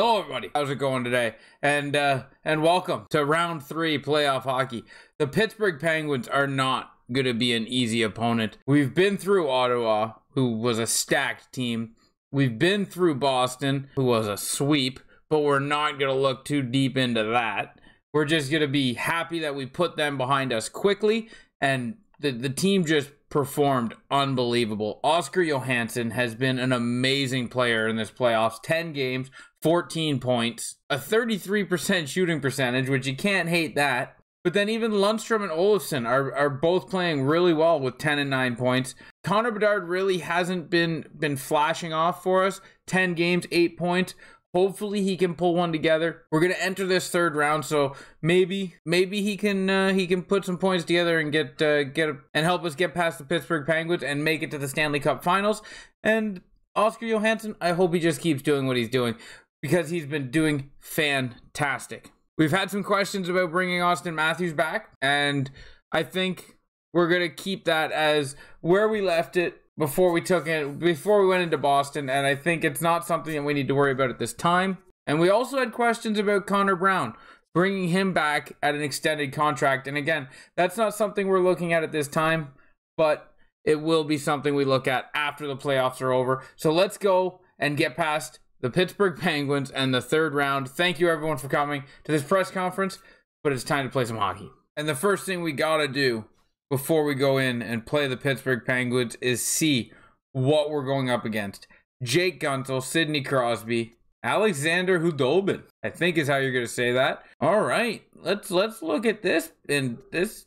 Hello everybody, how's it going today? And welcome to round 3 playoff hockey. The Pittsburgh Penguins are not going to be an easy opponent. We've been through Ottawa, who was a stacked team. We've been through Boston, who was a sweep, but we're not going to look too deep into that. We're just going to be happy that we put them behind us quickly, and the team just performed unbelievable. Oscar Johansson has been an amazing player in this playoffs. 10 games, 14 points, a 33% shooting percentage, which you can't hate that. But then even Lundstrom and Olofsson are both playing really well with 10 and 9 points. Connor Bedard really hasn't been flashing off for us. 10 games, 8 points. Hopefully he can pull one together. We're gonna enter this third round, so maybe he can put some points together and get and help us get past the Pittsburgh Penguins and make it to the Stanley Cup Finals. And Oscar Johansson, I hope he just keeps doing what he's doing, because he's been doing fantastic. We've had some questions about bringing Austin Matthews back, and I think we're gonna keep that as where we left it before we went into Boston, and I think it's not something that we need to worry about at this time. And we also had questions about Connor Brown, bringing him back at an extended contract. And again, that's not something we're looking at this time, but it will be something we look at after the playoffs are over. So let's go and get past the Pittsburgh Penguins and the third round. Thank you everyone for coming to this press conference, but it's time to play some hockey. And the first thing we gotta do before we go in and play the Pittsburgh Penguins is see what we're going up against. Jake Guentzel, Sidney Crosby, Alexander Hudobin, I think is how you're going to say that. All right, let's look at this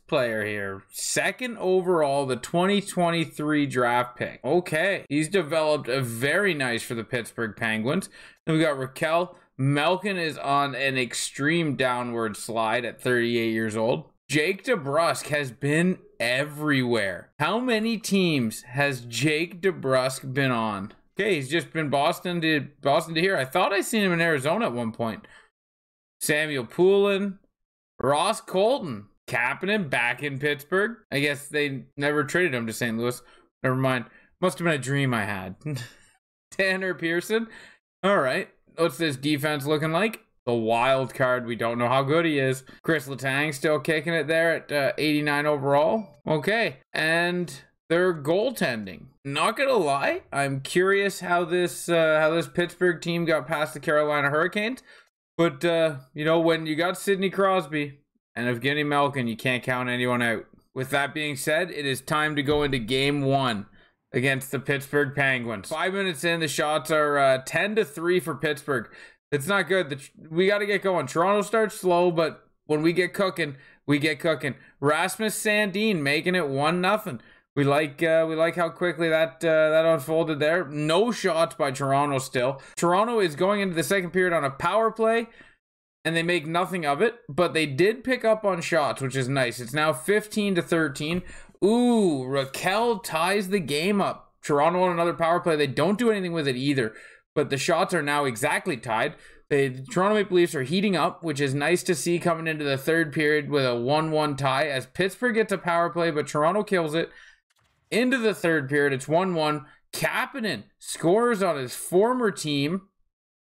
player here. Second overall, the 2023 draft pick. Okay, he's developed a very nice for the Pittsburgh Penguins. Then we got Raquel. Malkin is on an extreme downward slide at 38 years old. Jake DeBrusk has been everywhere. How many teams has Jake DeBrusk been on? Okay, he's just been Boston to here. I thought I seen him in Arizona at one point. Samuel Poulin, Ross Colton, Kapanen back in Pittsburgh. I guess they never traded him to St. Louis. Never mind. Must have been a dream I had. Tanner Pearson. All right, what's this defense looking like? The wild card, we don't know how good he is. Chris Letang still kicking it there at 89 overall. Okay, and their goaltending. Not gonna lie, I'm curious how this Pittsburgh team got past the Carolina Hurricanes. But you know, when you got Sidney Crosby and Evgeny Malkin, you can't count anyone out. With that being said, it is time to go into Game 1 against the Pittsburgh Penguins. 5 minutes in, the shots are 10-3 for Pittsburgh. It's not good. We got to get going. Toronto starts slow, but when we get cooking, we get cooking. Rasmus Sandin making it 1-0. We like how quickly that unfolded there. No shots by Toronto still. Toronto is going into the second period on a power play, and they make nothing of it, but they did pick up on shots, which is nice. It's now 15-13. Ooh, Raquel ties the game up. Toronto on another power play. They don't do anything with it either. But the shots are now exactly tied. The Toronto Maple Leafs are heating up, which is nice to see coming into the third period with a 1-1 tie as Pittsburgh gets a power play, but Toronto kills it. Into the third period, it's 1-1. Kapanen scores on his former team,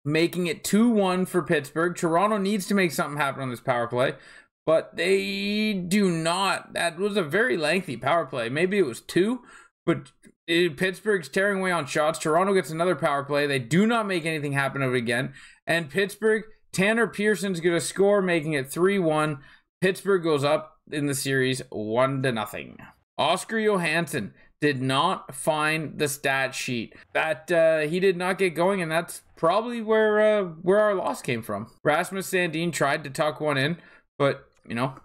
making it 2-1 for Pittsburgh. Toronto needs to make something happen on this power play, but they do not. That was a very lengthy power play. Maybe it was 2, but Pittsburgh's tearing away on shots. Toronto gets another power play. They do not make anything happen of it again. And Pittsburgh, Tanner Pearson's going to score, making it 3-1. Pittsburgh goes up in the series 1-0. Oscar Johansson did not find the stat sheet. That he did not get going, and that's probably where our loss came from. Rasmus Sandin tried to tuck one in, but you know,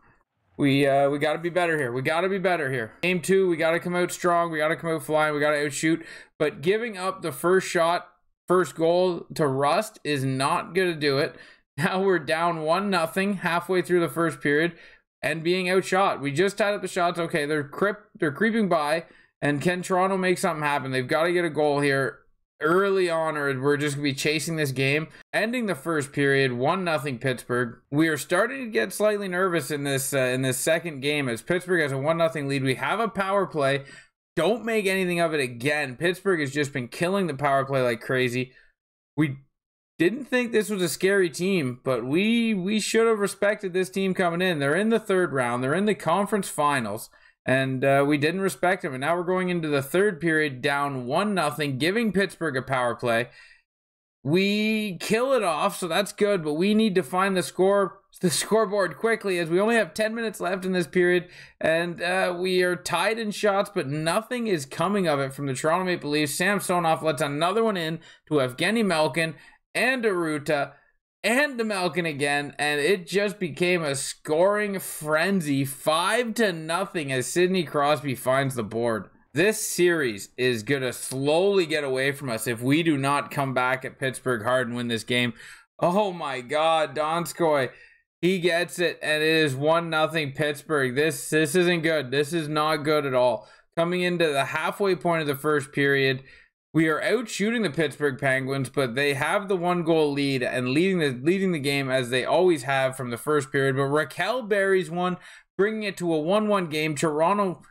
we got to be better here. We got to be better here. Game 2, we got to come out strong. We got to come out flying. We got to outshoot. But giving up the first shot, first goal to Rust is not going to do it. Now we're down 1-0 halfway through the first period and being outshot. We just tied up the shots. Okay, they're creeping by. And can Toronto make something happen? They've got to get a goal here early on, or we're just going to be chasing this game. Ending the first period, 1-0 Pittsburgh. We are starting to get slightly nervous in this second game as Pittsburgh has a 1-0 lead. We have a power play. Don't make anything of it again. Pittsburgh has just been killing the power play like crazy. We didn't think this was a scary team, but we should have respected this team coming in. They're in the third round. They're in the conference finals, and we didn't respect them. And now we're going into the third period down 1-0, giving Pittsburgh a power play. We kill it off, so that's good, but we need to find the scoreboard quickly, as we only have 10 minutes left in this period, and we are tied in shots, but nothing is coming of it from the Toronto Maple Leafs. Samsonov lets another one in to Evgeny Malkin and Aruta and to Malkin again, and it just became a scoring frenzy, 5-0 as Sidney Crosby finds the board. This series is going to slowly get away from us if we do not come back at Pittsburgh hard and win this game. Oh my God, Donskoy, he gets it, and it is 1-0 Pittsburgh. This isn't good. This is not good at all. Coming into the halfway point of the first period, we are out shooting the Pittsburgh Penguins, but they have the 1-goal lead and leading the game as they always have from the first period. But Raquel buries one, bringing it to a 1-1 game. Toronto,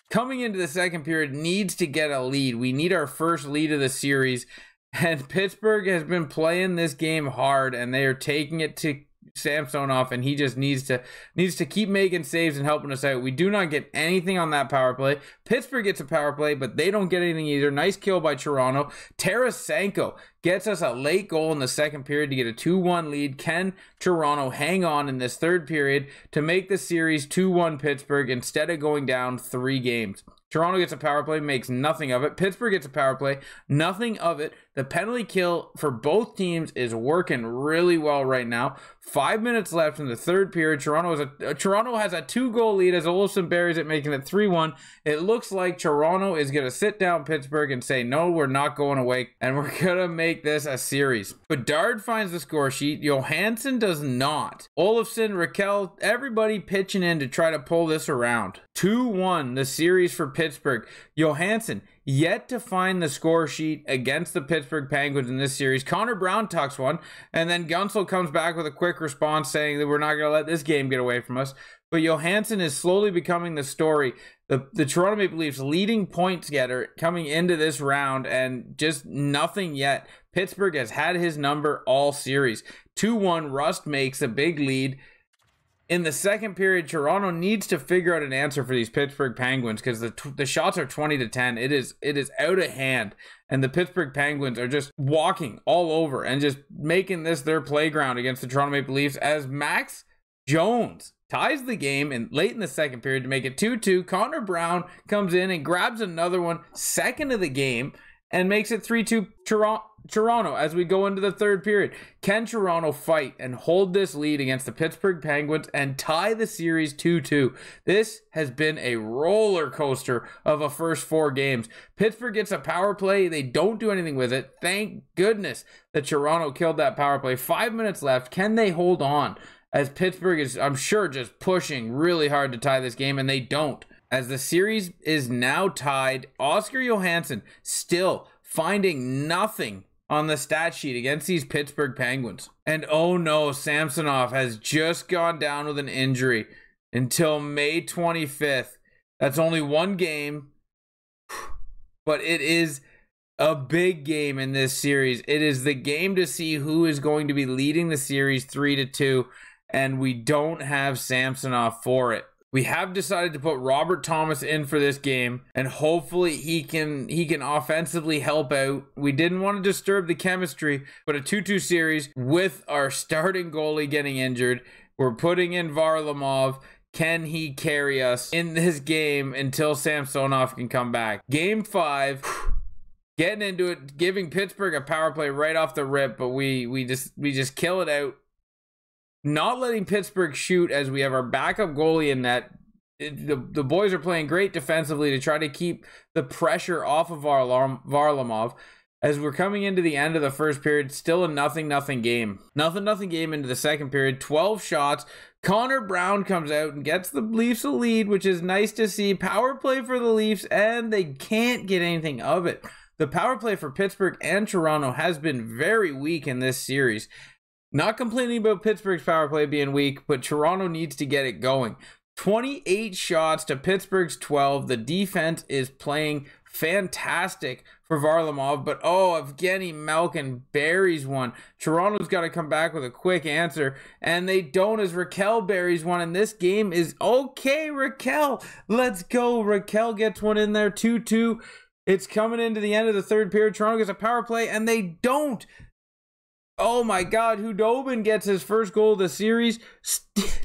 coming into the second period, needs to get a lead. We need our first lead of the series, and Pittsburgh has been playing this game hard, and they are taking it to Samsonov, and he just needs to keep making saves and helping us out. We do not get anything on that power play. Pittsburgh gets a power play, but they don't get anything either. Nice kill by Toronto. Tarasenko gets us a late goal in the second period to get a 2-1 lead. Can Toronto hang on in this third period to make the series 2-1 Pittsburgh instead of going down 3 games? Toronto gets a power play, makes nothing of it. Pittsburgh gets a power play, nothing of it. The penalty kill for both teams is working really well right now. 5 minutes left in the third period. Toronto has a 2-goal lead as Olofsson buries it, making it 3-1. It looks like Toronto is going to sit down Pittsburgh and say, no, we're not going away, and we're going to make this a series. Bedard finds the score sheet. Johansson does not. Olofsson, Raquel, everybody pitching in to try to pull this around. 2-1 the series for Pittsburgh. Johansson yet to find the score sheet against the Pittsburgh Penguins in this series. Connor Brown tucks one, and then Gunsel comes back with a quick response saying that we're not going to let this game get away from us. But Johansson is slowly becoming the story. The Toronto Maple Leafs leading point getter coming into this round, and just nothing yet. Pittsburgh has had his number all series. 2-1, Rust makes a big lead. In the second period, Toronto needs to figure out an answer for these Pittsburgh Penguins, because the shots are 20-10. It is out of hand, and the Pittsburgh Penguins are just walking all over and just making this their playground against the Toronto Maple Leafs, as Max Jones ties the game late in the second period to make it 2-2. Connor Brown comes in and grabs another one, second of the game, and makes it 3-2 Toronto as we go into the third period. Can Toronto fight and hold this lead against the Pittsburgh Penguins and tie the series 2-2? This has been a roller coaster of a first 4 games. Pittsburgh gets a power play. They don't do anything with it. Thank goodness that Toronto killed that power play. 5 minutes left. Can they hold on? As Pittsburgh is, I'm sure, just pushing really hard to tie this game, and they don't. As the series is now tied, Oscar Johansson still finding nothing on the stat sheet against these Pittsburgh Penguins. And oh no, Samsonov has just gone down with an injury until May 25th. That's only 1 game, but it is a big game in this series. It is the game to see who is going to be leading the series 3-2, and we don't have Samsonov for it. We have decided to put Robert Thomas in for this game, and hopefully he can offensively help out. We didn't want to disturb the chemistry, but a 2-2 series with our starting goalie getting injured. We're putting in Varlamov. Can he carry us in this game until Samsonov can come back? Game 5, getting into it, giving Pittsburgh a power play right off the rip, but we just kill it out. Not letting Pittsburgh shoot as we have our backup goalie in net. The boys are playing great defensively to try to keep the pressure off of Varlamov. As we're coming into the end of the first period, still a nothing game. Nothing game into the second period. 12 shots. Connor Brown comes out and gets the Leafs a lead, which is nice to see. Power play for the Leafs, and they can't get anything of it. The power play for Pittsburgh and Toronto has been very weak in this series. Not complaining about Pittsburgh's power play being weak, but Toronto needs to get it going. 28 shots to Pittsburgh's 12. The defense is playing fantastic for Varlamov, but oh, Evgeny Malkin buries one. Toronto's got to come back with a quick answer, and they don't, as Raquel buries one, and this game is okay. Raquel, let's go. Raquel gets one in there, 2-2. It's coming into the end of the third period. Toronto gets a power play, and they don't. Oh my God, Hudobin gets his first goal of the series.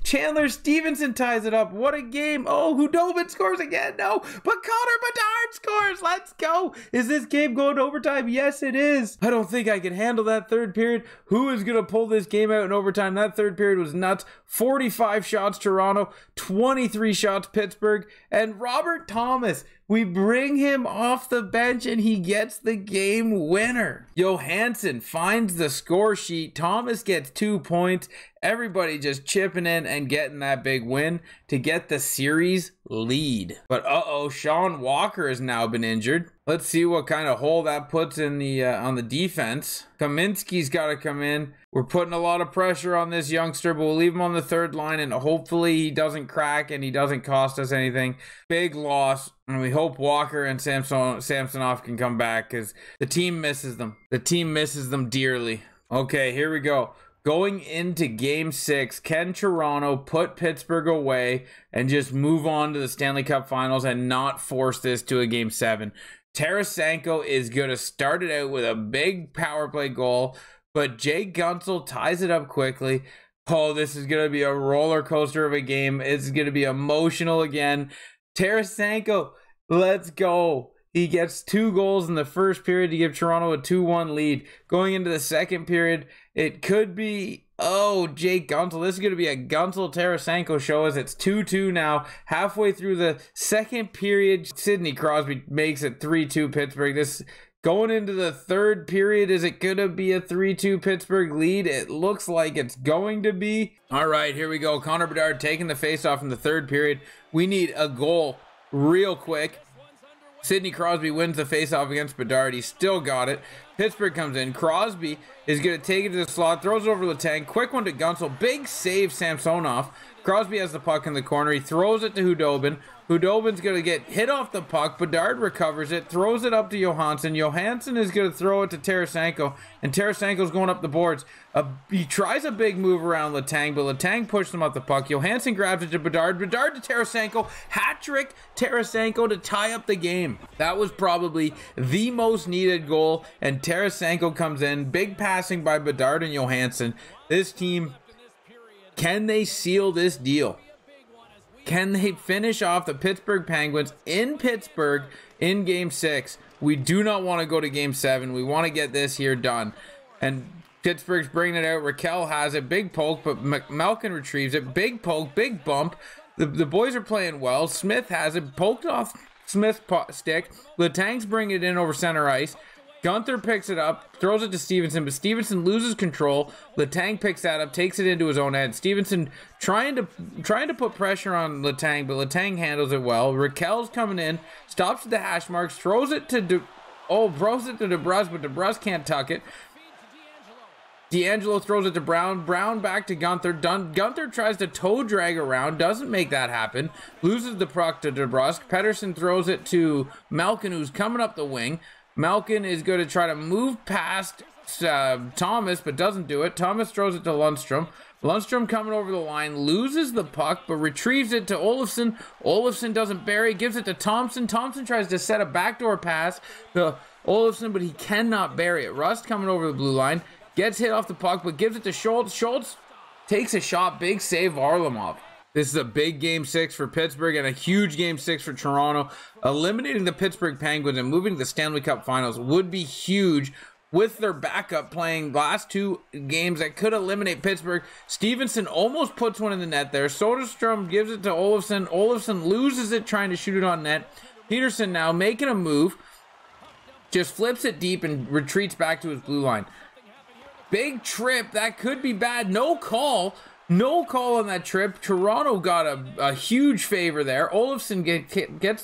Chandler Stevenson ties it up. What a game. Oh, Hudobin scores again. No, but Connor Bedard scores. Let's go. Is this game going to overtime? Yes, it is. I don't think I can handle that third period. Who is going to pull this game out in overtime? That third period was nuts. 45 shots Toronto, 23 shots Pittsburgh, and Robert Thomas. We bring him off the bench and he gets the game winner. Johansson finds the score sheet. Thomas gets 2 points. Everybody just chipping in and getting that big win to get the series lead. But Sean Walker has now been injured. Let's see what kind of hole that puts in the on the defense. Kaminsky's got to come in. We're putting a lot of pressure on this youngster, but we'll leave him on the third line, and hopefully he doesn't crack and he doesn't cost us anything. Big loss, and we hope Walker and Samsonov can come back because the team misses them. The team misses them dearly. Okay, here we go. Going into Game 6, can Toronto put Pittsburgh away and just move on to the Stanley Cup Finals and not force this to a Game 7? Tarasenko is going to start it out with a big power play goal, but Jay Gunsel ties it up quickly. Oh, this is going to be a roller coaster of a game. It's going to be emotional again. Tarasenko, let's go. He gets 2 goals in the first period to give Toronto a 2-1 lead. Going into the second period, it could be, Jake Gunsel. This is going to be a Gunsel-Tarasenko show as it's 2-2 now. Halfway through the second period, Sidney Crosby makes it 3-2 Pittsburgh. This going into the third period, is it going to be a 3-2 Pittsburgh lead? It looks like it's going to be. All right, here we go. Connor Bedard taking the faceoff in the third period. We need a goal real quick. Sidney Crosby wins the faceoff against Bedard. He still got it. Pittsburgh comes in. Crosby is going to take it to the slot, throws it over Letang. Quick one to Gunsel. Big save, Samsonov. Crosby has the puck in the corner. He throws it to Hudobin. Hudobin's going to get hit off the puck. Bedard recovers it, throws it up to Johansson. Johansson is going to throw it to Tarasenko, and Tarasenko's going up the boards. He tries a big move around Letang, but Letang pushes him up the puck. Johansson grabs it to Bedard. Bedard to Tarasenko. Hat trick Tarasenko to tie up the game. That was probably the most needed goal, and Tarasenko comes in. Big passing by Bedard and Johansson. This team, can they seal this deal? Can they finish off the Pittsburgh Penguins in Pittsburgh in Game 6? We do not want to go to Game 7. We want to get this here done. And Pittsburgh's bringing it out. Raquel has it. Big poke, but Malkin retrieves it. Big poke, big bump. The boys are playing well. Smith has it. Poked off Smith's stick. Letang's bringing it in over center ice. Gunther picks it up, throws it to Stevenson, but Stevenson loses control. Letang picks that up, takes it into his own end. Stevenson trying to put pressure on Letang, but Letang handles it well. Raquel's coming in, stops at the hash marks, throws it to DeBrus, but DeBrus can't tuck it. D'Angelo throws it to Brown. Brown back to Gunther. Gunther tries to toe drag around. Doesn't make that happen. Loses the puck to DeBrus. Pedersen throws it to Malkin, who's coming up the wing. Malkin is going to try to move past Thomas, but doesn't do it. Thomas throws it to Lundstrom. Lundstrom coming over the line, loses the puck, but retrieves it to Olofsson. Olofsson doesn't bury, gives it to Thompson. Thompson tries to set a backdoor pass to Olofsson, but he cannot bury it. Rust coming over the blue line, gets hit off the puck, but gives it to Schultz. Schultz takes a shot, big save, Varlamov. This is a big Game 6 for Pittsburgh and a huge Game 6 for Toronto. Eliminating the Pittsburgh Penguins and moving to the Stanley Cup Finals would be huge, with their backup playing last 2 games that could eliminate Pittsburgh. Stevenson almost puts one in the net there. Soderstrom gives it to Olofsson. Olofsson loses it trying to shoot it on net. Peterson now making a move. Just flips it deep and retreats back to his blue line. Big trip. That could be bad. No call. No call on that trip. Toronto got a huge favor there. Olofsson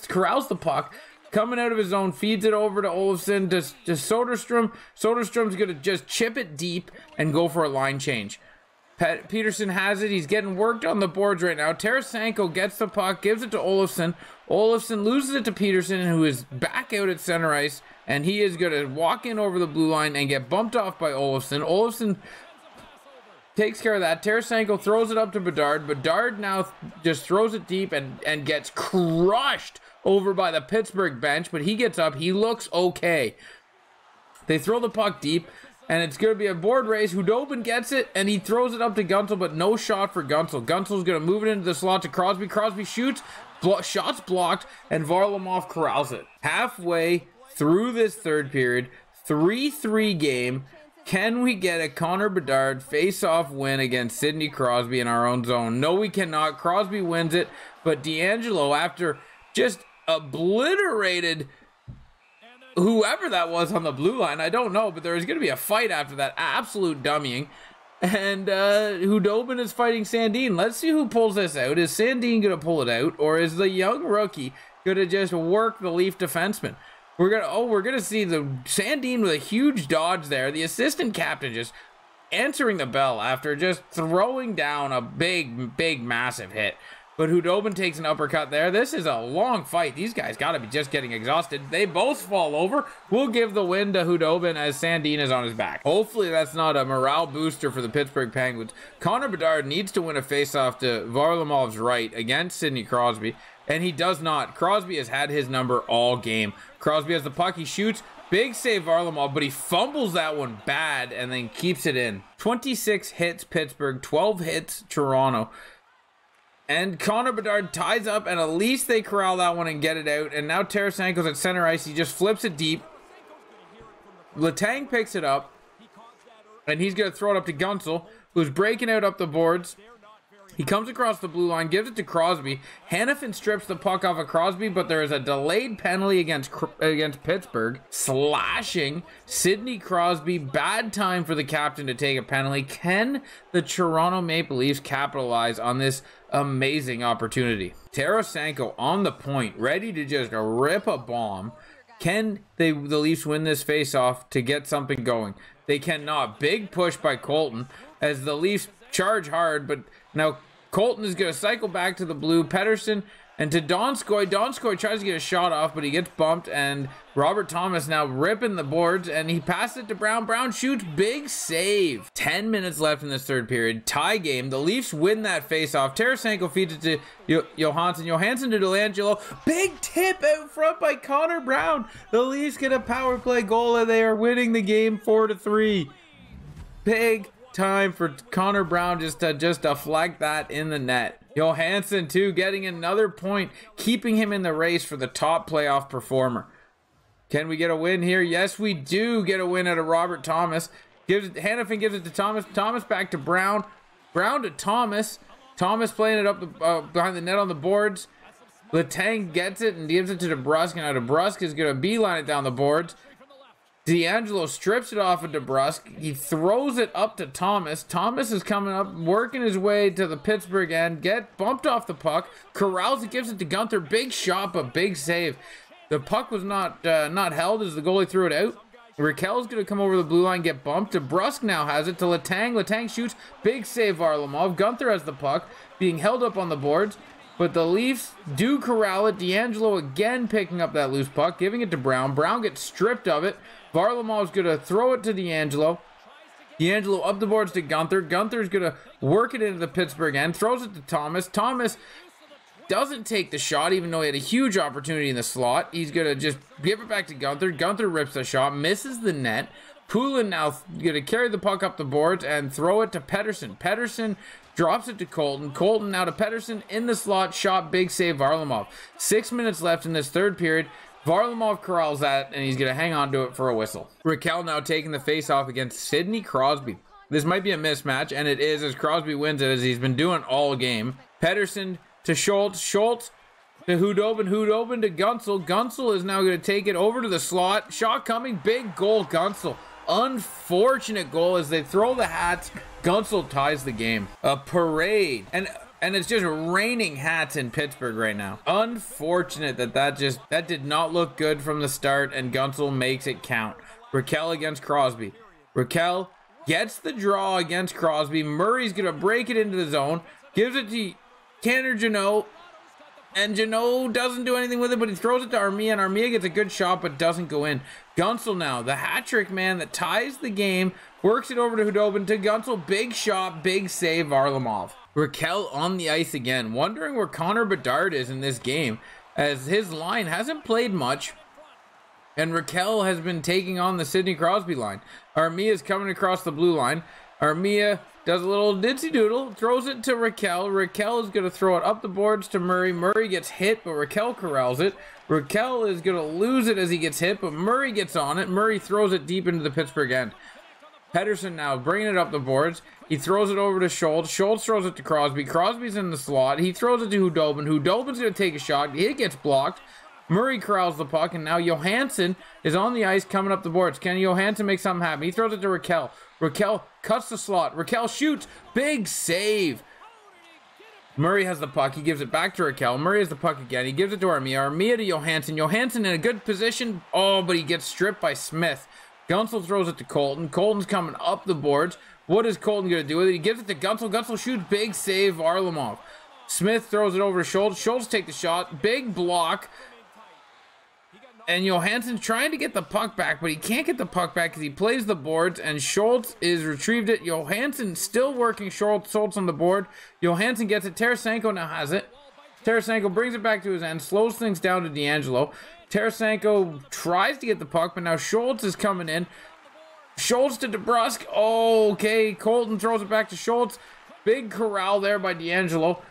corrals the puck, coming out of his zone, feeds it over to Olofsson, to Soderstrom. Soderstrom's going to just chip it deep and go for a line change. Peterson has it. He's getting worked on the boards right now. Tarasenko gets the puck, gives it to Olofsson. Olofsson loses it to Peterson, who is back out at center ice, and he is going to walk in over the blue line and get bumped off by Olofsson. Olofsson takes care of that. Tarasenko throws it up to Bedard. Bedard now just throws it deep and gets crushed over by the Pittsburgh bench, but he gets up. He looks okay. They throw the puck deep, and it's going to be a board race. Hudobin gets it, and he throws it up to Guentzel, but no shot for Guentzel. Guentzel's going to move it into the slot to Crosby. Crosby shoots, shots blocked, and Varlamov corrals it. Halfway through this third period, 3-3 game. Can we get a Connor Bedard face-off win against Sidney Crosby in our own zone? No, we cannot. Crosby wins it, but D'Angelo, after just obliterated whoever that was on the blue line, I don't know, but there is going to be a fight after that. Absolute dummying. And Hudobin is fighting Sandin. Let's see who pulls this out. Is Sandin going to pull it out, or is the young rookie going to just work the Leaf defenseman? We're gonna see the Sandin with a huge dodge there. The assistant captain just answering the bell after just throwing down a big massive hit. But Hudobin takes an uppercut there. This is a long fight. These guys got to be just getting exhausted. They both fall over. We'll give the win to Hudobin as Sandin is on his back. Hopefully that's not a morale booster for the Pittsburgh Penguins. Connor Bedard needs to win a faceoff to Varlamov's right against Sidney Crosby, and he does not. Crosby has had his number all game. Crosby has the puck. He shoots. Big save Varlamov, but he fumbles that one bad and then keeps it in. 26 hits Pittsburgh, 12 hits Toronto. And Connor Bedard ties up, and at least they corral that one and get it out. And now Tarasenko's at center ice. He just flips it deep. Letang picks it up, and he's going to throw it up to Guentzel, who's breaking out up the boards. He comes across the blue line, gives it to Crosby. Hanifin strips the puck off of Crosby, but there is a delayed penalty against Pittsburgh, slashing Sidney Crosby. Bad time for the captain to take a penalty. Can the Toronto Maple Leafs capitalize on this amazing opportunity? Tarasenko on the point, ready to just rip a bomb. Can the Leafs win this faceoff to get something going? They cannot. Big push by Colton as the Leafs charge hard, but now Colton is going to cycle back to the blue. Pettersson and to Donskoy. Donskoy tries to get a shot off, but he gets bumped, and Robert Thomas now ripping the boards, and he passes it to Brown. Brown shoots. Big save. 10 minutes left in this third period. Tie game. The Leafs win that faceoff. Tarasenko feeds it to Johansson. Johansson to Delangelo. Big tip out front by Connor Brown. The Leafs get a power play goal, and they are winning the game 4-3. Big time for Connor Brown just to deflect that in the net. Johansson too getting another point, keeping him in the race for the top playoff performer. Can we get a win here? Yes, we do get a win out of Robert Thomas. Hanifin gives it to Thomas. Thomas back to Brown. Brown to Thomas. Thomas playing it up behind the net on the boards. Letang gets it and gives it to DeBrusk. Now DeBrusk is going to beeline it down the boards. D'Angelo strips it off of DeBrusk. He throws it up to Thomas. Thomas is coming up, working his way to the Pittsburgh end. Get bumped off the puck. Corrals it, gives it to Guenther. Big shot, but big save. The puck was not held as the goalie threw it out. Raquel's going to come over the blue line, get bumped. DeBrusk now has it to Letang. Letang shoots. Big save Varlamov. Guenther has the puck, being held up on the boards. But the Leafs do corral it. D'Angelo again picking up that loose puck, giving it to Brown. Brown gets stripped of it. Varlamov's going to throw it to D'Angelo. D'Angelo up the boards to Guenther. Guenther's going to work it into the Pittsburgh end. Throws it to Thomas. Thomas doesn't take the shot, even though he had a huge opportunity in the slot. He's going to just give it back to Guenther. Guenther rips the shot, misses the net. Poulin now going to carry the puck up the boards and throw it to Pettersson. Pettersson drops it to Colton. Colton now to Pettersson in the slot. Shot, big save Varlamov. 6 minutes left in this third period. Varlamov corrals that, and he's going to hang on to it for a whistle. Raquel now taking the face-off against Sidney Crosby. This might be a mismatch, and it is, as Crosby wins it, as he's been doing all game. Pettersson to Schultz. Schultz to Hudobin. Hudobin to Guentzel. Guentzel is now going to take it over to the slot. Shot coming. Big goal, Guentzel. Unfortunate goal as they throw the hats. Guentzel ties the game. A parade. And it's just raining hats in Pittsburgh right now. Unfortunate that did not look good from the start, and Guentzel makes it count. Raquel against Crosby. Raquel Gets the draw against Crosby. Murray's going to break it into the zone. Gives it to Tanner Jeannot. And Jeannot doesn't do anything with it, but he throws it to Armia, and Armia gets a good shot, but doesn't go in. Gunsel now, the hat-trick man that ties the game, works it over to Hudobin, to Gunsel, big shot, big save, Varlamov. Raquel on the ice again, wondering where Connor Bedard is in this game, as his line hasn't played much, and Raquel has been taking on the Sidney Crosby line. Armia's coming across the blue line. Armia does a little ditsy doodle, throws it to Raquel. Raquel is going to throw it up the boards to Murray. Murray gets hit, but Raquel corrals it. Raquel is going to lose it as he gets hit, but Murray gets on it. Murray throws it deep into the Pittsburgh end. Pedersen now bringing it up the boards. He throws it over to Schultz. Schultz throws it to Crosby. Crosby's in the slot. He throws it to Hudobin. Hudobin's going to take a shot. It gets blocked. Murray corrals the puck, and now Johansson is on the ice coming up the boards. Can Johansson make something happen? He throws it to Raquel. Raquel cuts the slot. Raquel shoots. Big save. Murray has the puck. He gives it back to Raquel. Murray has the puck again. He gives it to Armia. Armia to Johansson. Johansson in a good position. Oh, but he gets stripped by Smith. Gunsel throws it to Colton. Colton's coming up the boards. What is Colton going to do with it? He gives it to Gunsel. Gunsel shoots. Big save, Varlamov. Smith throws it over to Schultz. Schultz take the shot. Big block. And Johansson's trying to get the puck back, but he can't get the puck back because he plays the boards, and Schultz is retrieved it. Johansson still working Schultz on the board. Johansson gets it. Tarasenko now has it. Tarasenko brings it back to his end, slows things down to D'Angelo. Tarasenko tries to get the puck, but now Schultz is coming in. Schultz to DeBrusk. Oh, okay. Colton throws it back to Schultz. Big corral there by D'Angelo.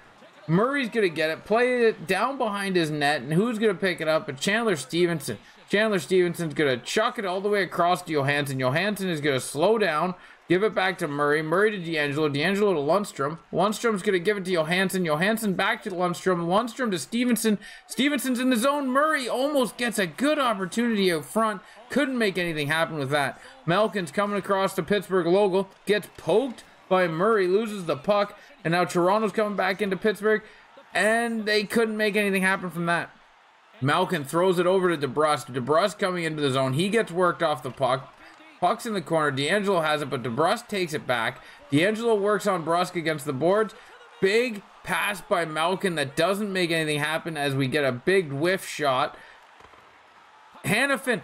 Murray's going to get it, play it down behind his net, and who's going to pick it up? But Chandler Stevenson. Chandler Stevenson's going to chuck it all the way across to Johansson. Johansson is going to slow down, give it back to Murray. Murray to D'Angelo. D'Angelo to Lundstrom. Lundstrom's going to give it to Johansson. Johansson back to Lundstrom. Lundstrom to Stevenson. Stevenson's in the zone. Murray almost gets a good opportunity out front. Couldn't make anything happen with that. Malkin's coming across the Pittsburgh logo. Gets poked by Murray. Loses the puck. And now Toronto's coming back into Pittsburgh, and they couldn't make anything happen from that. Malkin throws it over to DeBrusk. DeBrusk coming into the zone. He gets worked off the puck. Puck's in the corner. D'Angelo has it, but DeBrusk takes it back. D'Angelo works on Brusk against the boards. Big pass by Malkin that doesn't make anything happen as we get a big whiff shot. Hannafin.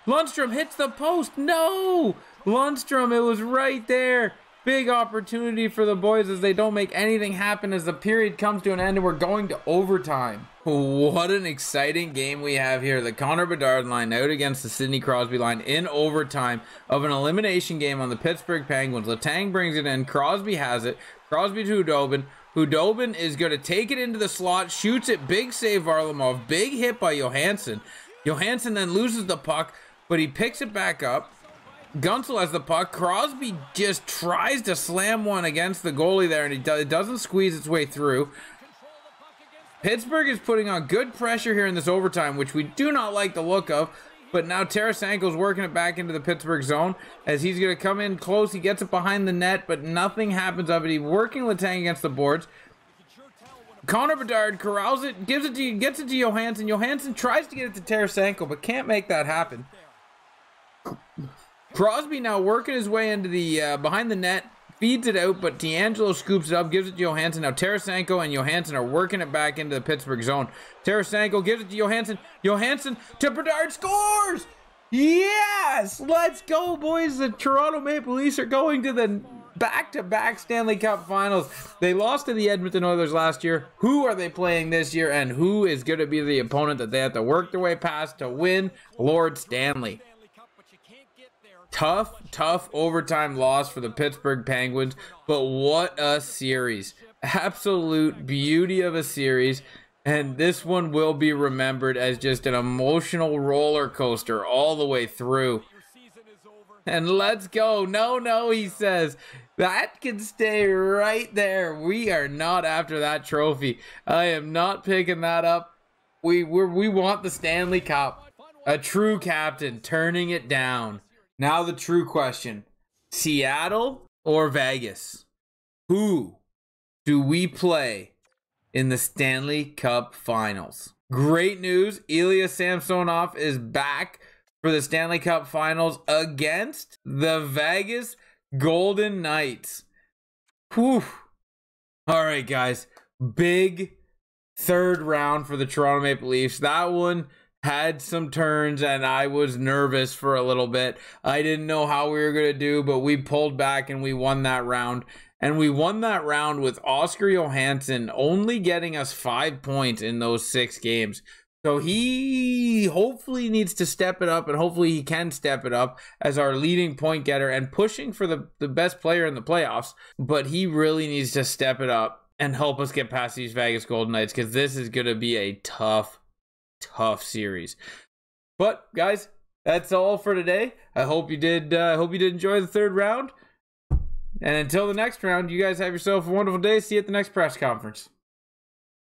Lundstrom hits the post. No! Lundstrom, it was right there. Big opportunity for the boys as they don't make anything happen as the period comes to an end and we're going to overtime. What an exciting game we have here. The Connor Bedard line out against the Sidney Crosby line in overtime of an elimination game on the Pittsburgh Penguins. Letang brings it in. Crosby has it. Crosby to Hudobin. Hudobin is going to take it into the slot. Shoots it. Big save, Varlamov. Big hit by Johansson. Johansson then loses the puck, but he picks it back up. Gunsel has the puck. Crosby just tries to slam one against the goalie there, and it doesn't squeeze its way through. Pittsburgh is putting on good pressure here in this overtime, which we do not like the look of. But now Tarasenko's working it back into the Pittsburgh zone as he's going to come in close. He gets it behind the net, but nothing happens of it. He's working Letang against the boards. Connor Bedard corrals it, gets it to Johansson. Johansson tries to get it to Tarasenko, but can't make that happen. Crosby now working his way into the behind the net, feeds it out, but D'Angelo scoops it up, gives it to Johansson. Now Tarasenko and Johansson are working it back into the Pittsburgh zone. Tarasenko gives it to Johansson. Johansson to Bedard, scores! Yes! Let's go, boys. The Toronto Maple Leafs are going to the back-to-back Stanley Cup Finals. They lost to the Edmonton Oilers last year. Who are they playing this year, and who is going to be the opponent that they have to work their way past to win? Lord Stanley. Tough overtime loss for the Pittsburgh Penguins, but what a series. Absolute beauty of a series, and this one will be remembered as just an emotional roller coaster all the way through. And let's go. No, he says. That can stay right there. We are not after that trophy. I am not picking that up. We want the Stanley Cup. A true captain turning it down. Now the true question, Seattle or Vegas? Who do we play in the Stanley Cup Finals? Great news, Ilya Samsonov is back for the Stanley Cup Finals against the Vegas Golden Knights. Whew. All right, guys. Big third round for the Toronto Maple Leafs. That one had some turns, and I was nervous for a little bit. I didn't know how we were going to do, but we pulled back and we won that round. And we won that round with Oscar Johansson only getting us 5 points in those 6 games. So he hopefully needs to step it up, and hopefully he can step it up as our leading point getter and pushing for the best player in the playoffs. But he really needs to step it up and help us get past these Vegas Golden Knights, because this is going to be a tough series. But guys, that's all for today. I hope you did enjoy the third round. And until the next round, you guys have yourself a wonderful day. See you at the next press conference.